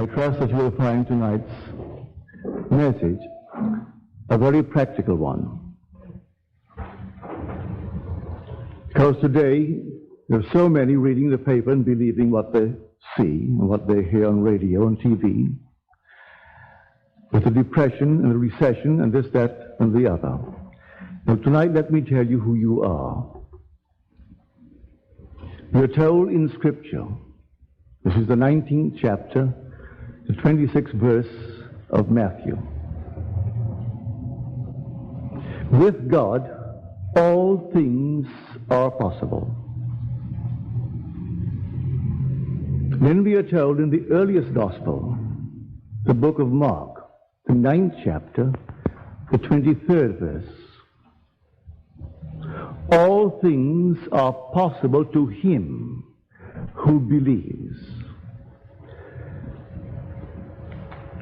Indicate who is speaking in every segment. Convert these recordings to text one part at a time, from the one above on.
Speaker 1: I trust that you will find tonight's message a very practical one. Because today, there are so many reading the paper and believing what they see and what they hear on radio and TV, with the depression and the recession and this, that, and the other. Now tonight, let me tell you who you are. We are told in Scripture, this is the 19th chapter, the 26th verse of Matthew. With God, all things are possible. Then we are told in the earliest gospel, the book of Mark, the 9th chapter, the 23rd verse. All things are possible to him who believes.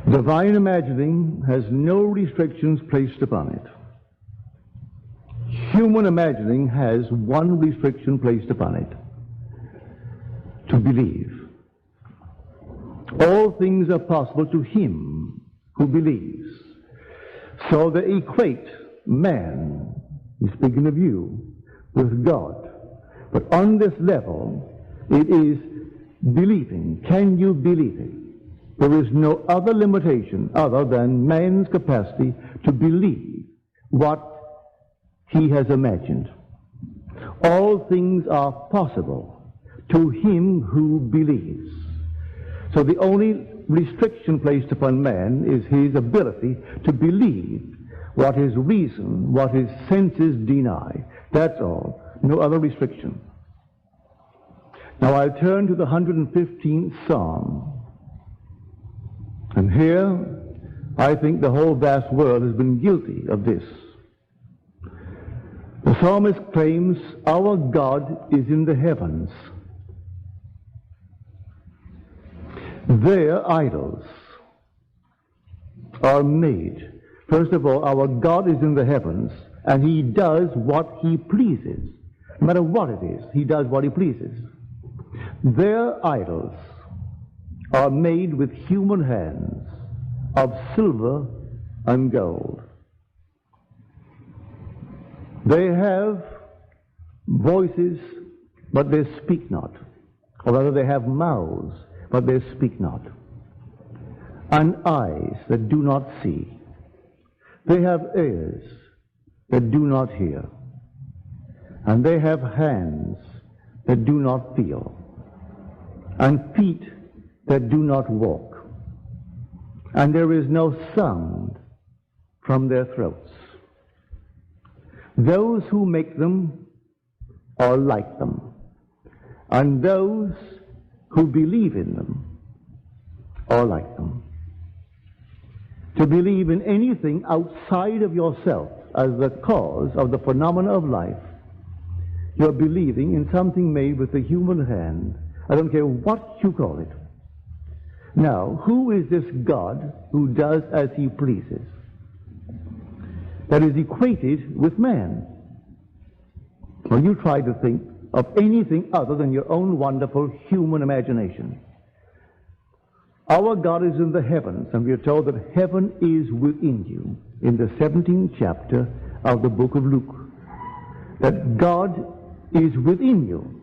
Speaker 1: Divine imagining has no restrictions placed upon it. Human imagining has one restriction placed upon it: to believe. All things are possible to him who believes. So they equate man, he's speaking of you, with God. But on this level, it is believing. Can you believe it? There is no other limitation other than man's capacity to believe what he has imagined. All things are possible to him who believes. So the only restriction placed upon man is his ability to believe what his reason, what his senses deny. That's all. No other restriction. Now I'll turn to the 115th Psalm. And here, I think the whole vast world has been guilty of this. The psalmist claims, our God is in the heavens. Their idols are made. First of all, our God is in the heavens, and he does what he pleases. No matter what it is, he does what he pleases. Their idols are made with human hands of silver and gold. They have voices, but they speak not. Or rather, they have mouths, but they speak not. And eyes that do not see. They have ears that do not hear. And they have hands that do not feel. And feet that do not walk. And there is no sound from their throats. Those who make them are like them. And those who believe in them are like them. To believe in anything outside of yourself as the cause of the phenomena of life, you're believing in something made with the human hand. I don't care what you call it. Now, who is this God who does as he pleases? That is equated with man. Well, you try to think of anything other than your own wonderful human imagination. Our God is in the heavens, and we are told that heaven is within you in the 17th chapter of the book of Luke. That God is within you.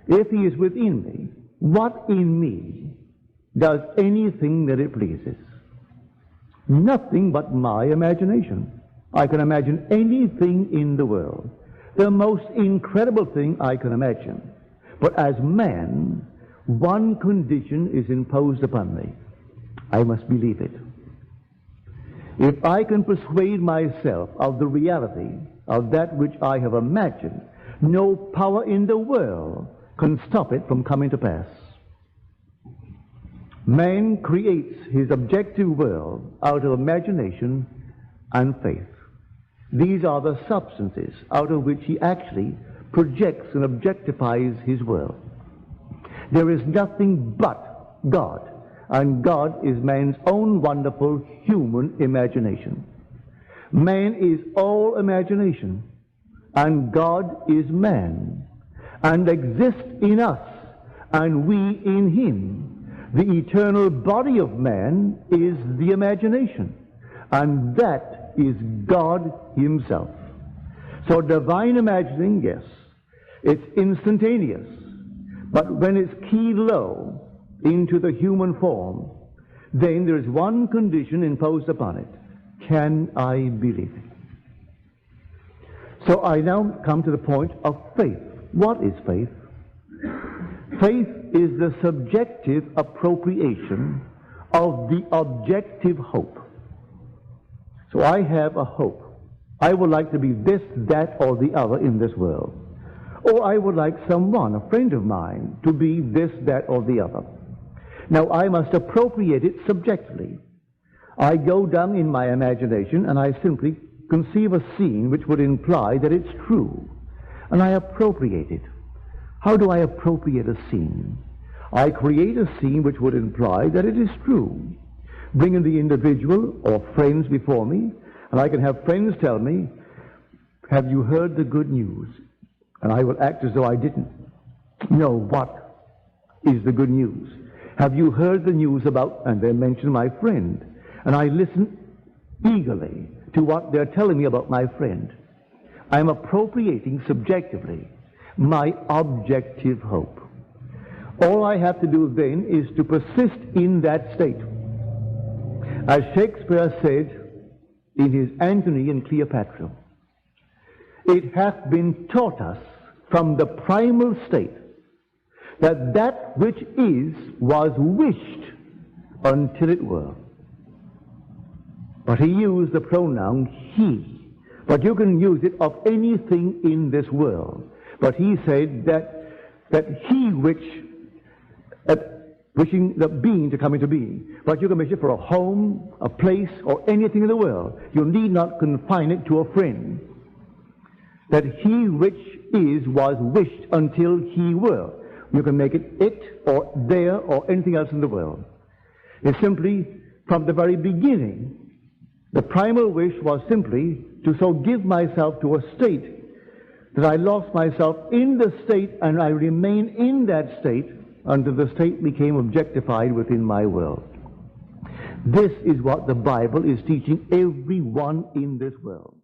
Speaker 1: If he is within me, what in me does anything that it pleases? Nothing but my imagination. I can imagine anything in the world. The most incredible thing I can imagine. But as man, one condition is imposed upon me. I must believe it. If I can persuade myself of the reality of that which I have imagined, no power in the world can stop it from coming to pass. Man creates his objective world out of imagination and faith. These are the substances out of which he actually projects and objectifies his world. There is nothing but God, and God is man's own wonderful human imagination. Man is all imagination, and God is man, and exists in us, and we in him. The eternal body of man is the imagination, and that is God himself. So divine imagining, yes, it's instantaneous, but when it's keyed low into the human form, then there is one condition imposed upon it. Can I believe it? So I now come to the point of faith. What is faith? Faith is the subjective appropriation of the objective hope. So I have a hope. I would like to be this, that, or the other in this world. Or I would like someone, a friend of mine, to be this, that, or the other. Now I must appropriate it subjectively. I go down in my imagination and I simply conceive a scene which would imply that it's true. And I appropriate it. How do I appropriate a scene? I create a scene which would imply that it is true. Bringing the individual or friends before me, and I can have friends tell me, have you heard the good news? And I will act as though I didn't know what is the good news. Have you heard the news about, and they mention my friend, and I listen eagerly to what they're telling me about my friend. I'm appropriating subjectively my objective hope. All I have to do then is to persist in that state. As Shakespeare said in his Antony and Cleopatra, it hath been taught us from the primal state that that which is was wished until it were. But he used the pronoun he. But you can use it of anything in this world. But he said that he which, wishing the being to come into being. But you can wish it for a home, a place, or anything in the world. You need not confine it to a friend. That he which is was wished until he were. You can make it or there or anything else in the world. It's simply from the very beginning. The primal wish was simply to so give myself to a state that I lost myself in the state and I remain in that state until the state became objectified within my world. This is what the Bible is teaching everyone in this world.